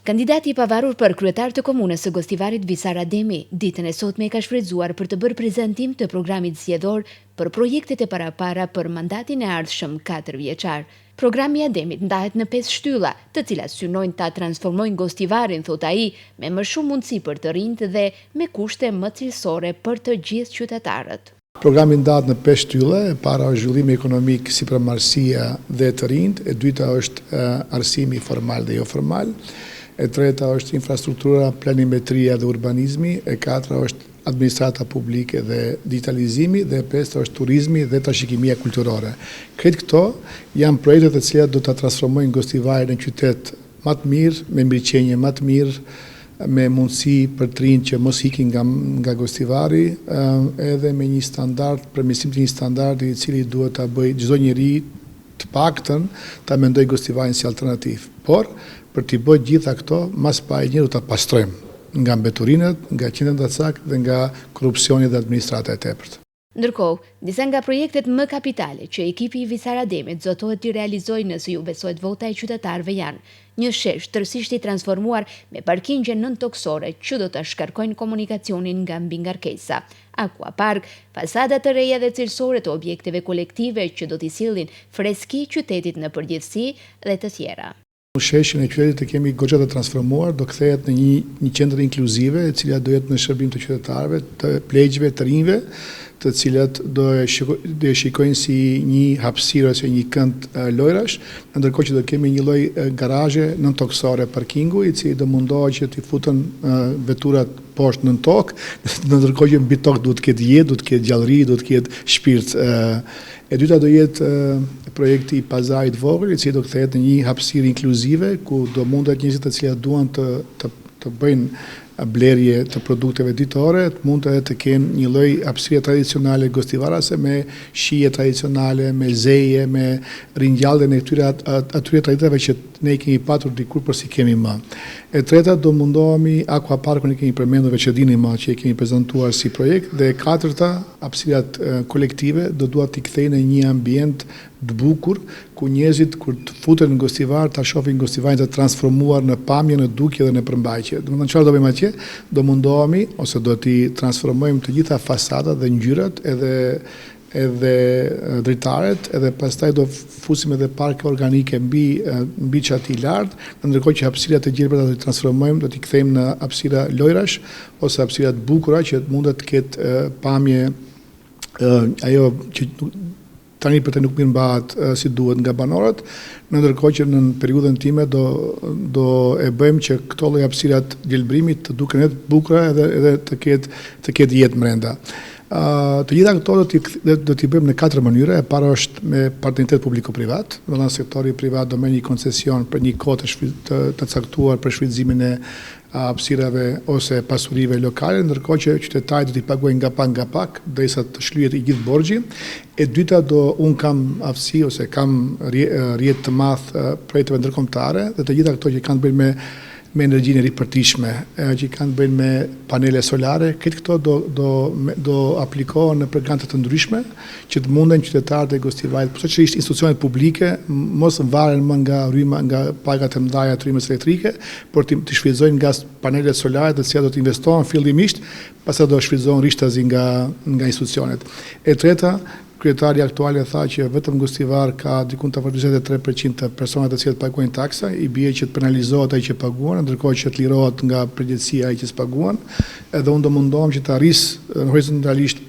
Kandidati i pavarur për kryetar të komunës së Gostivarit Visar Ademi, ditën e sotme ka shfrytzuar për të bërë prezantim të programit zgjedhor për projektet e parapara për mandatin e ardhshëm 4 vjeçar. Programi i Ademit ndahet në 5 shtylla, të cilat synojnë ta transformojnë Gostivarin, thot ai, me më shumë mundësi për të rinjt dhe me kushte më cilësore për të gjithë qytetarët. Programi ndahet në 5 shtylla, e para është zhvillimi ekonomik, sipërmarrësia dhe të rinjt, e dyta është arsimi formal dhe jo formal, e treta është infrastruktura, planimetria dhe urbanizmi, e katra është administrata publike dhe digitalizimi, dhe e pesta është turizmi dhe trashëgimia kulturore. Këtë këto janë projekte të cilat do të transformojnë Gostivarin në qytet më të mirë, me mirëqenie më të mirë, me mundësi për të rinj që mos ikin nga Gostivari, edhe me një standard, përmirësim të një standardi i cili duhet ta bëjë çdo njeri të paktën ta mendoj Gostivarin si alternativë. Por për t'i bërë gjitha këto, mas pa e një do t'a pastrojmë nga mbeturinat, nga qendrat e saktë dhe nga korrupsioni dhe administrata e tepërt. Ndërkohë, disa nga projektet më kapitale që ekipi i Visar Ademit zotohet t'i realizojë nëse ju besohet vota e qytetarëve janë një shesh tërësisht i transformuar me parkingje nëntoksore që do të shkarkojnë komunikacionin nga mbi ngarkesa, aquapark, fasada të reja dhe cilësore të objekteve kolektive që do t'i sillin freski qytetit në përgjithësi dhe të tjera. Sheshin e qytetit të kemi goxha të transformuar, do kthehet në një qendër inkluzive, e cila do jetë në shërbim të qytetarëve, të pleqjve, të rinjve, të cilat do e shikojnë si një hapësirë ose një kënd lojrash, ndërkohë që do kemi një lloj garazhe nëntoksore parkingu, i cili do mundohet që t'i futen veturat poshtë nën tokë, ndërkohë që mbi tokë duhet të ketë jetë, duhet të ketë gjallëri, duhet të ketë shpirt. E dyta do jetë projekti i pazarit vogël, i cili do kthehet në një hapësirë inkluzive, ku do mundet njerëzit të cilat duan të bëjnë blerje të produkteve ditore, mund të kenë një lloj hapësire tradicionale gostivarase me shije tradicionale, me zeje, me ringjalljen e atyre traditave që ne i kemi patur dikur por si kemi më. E treta do mundohemi aquaparkun e kemi përmendur veç e dini më që e kemi prezantuar si projekt, dhe e katërta hapësirat kolektive do duat t'i kthejnë në një ambient të bukur, ku njerëzit kur të futen në Gostivar ta shohin Gostivarin të transformuar në pamje, në dukje dhe në përmbajtje. Domethënë çfarë do bëjmë atje? Do mundohemi ose do t'i transformojmë të gjitha fasadat dhe ngjyrat edhe dritaret, edhe pastaj do fusim edhe parke organike mbi çati lart, ndërkohë që hapësirat e gjelbra do t'i transformojmë, do t'i kthejmë në hapësira lojrash ose hapësira të bukura që mundet të ketë pamje ajo që tani për të nuk mirë mbahet si duhet nga banorët, ndërkohë që në periudhën time do e bëjmë që këto lloj hapësirat gjelbrimit të duken edhe të bukura edhe të ketë jetë brenda. Të gjitha këto do t'i bëjmë në 4 mënyra. E para është me partneritet publiko-privat, do sektori privat do merr një koncesion për një kohë të caktuar për shfrytëzimin e hapësirave ose pasurive lokale, ndërkohë që qytetarët do t'i paguajnë nga pak derisa të shlyhet i gjithë borxhi. E dyta un kam aftësi ose kam rrjet të madh projekteve ndërkombëtare, dhe të gjitha këto që kanë të bëjnë me energjinë e ripërtishme, që kanë të bëjnë me panele solare, këtë këto do aplikohen në programe të ndryshme që të munden qytetarët e Gostivarit, posaçërisht institucionet publike, mos varen më nga pagat e mëdha të rrymës elektrike, por të shfrytëzojnë nga panelet solare, të cilat do të investohen fillimisht, pastaj do shfrytëzohen rishtazi nga institucionet. E treta, kryetari aktuale tha që vetëm Gostivar ka diku të 43% të personat të cilët paguajnë taksa, i bie që të penalizohet ai që paguan, ndërkohë që të lirohet nga përgjegjësia ai që s'paguan, edhe unë do mundohem që të arris horizontalisht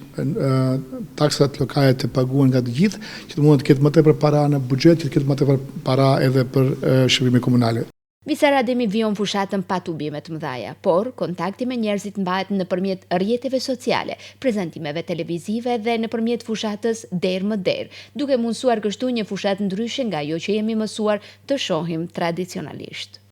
taksat lokale të paguhen nga të gjithë, që të mundet të ketë më tepër para në buxhet, që të ketë më tepër para edhe për shërbime komunale. Visar Ademi vijon fushatën pa tubime të mëdha, por kontakti me njerëzit mbahet nëpërmjet rrjeteve sociale, prezantimeve televizive dhe nëpërmjet fushatës derë më derë, duke mundësuar kështu një fushatë ndryshe nga ajo që jemi mësuar të shohim tradicionalisht.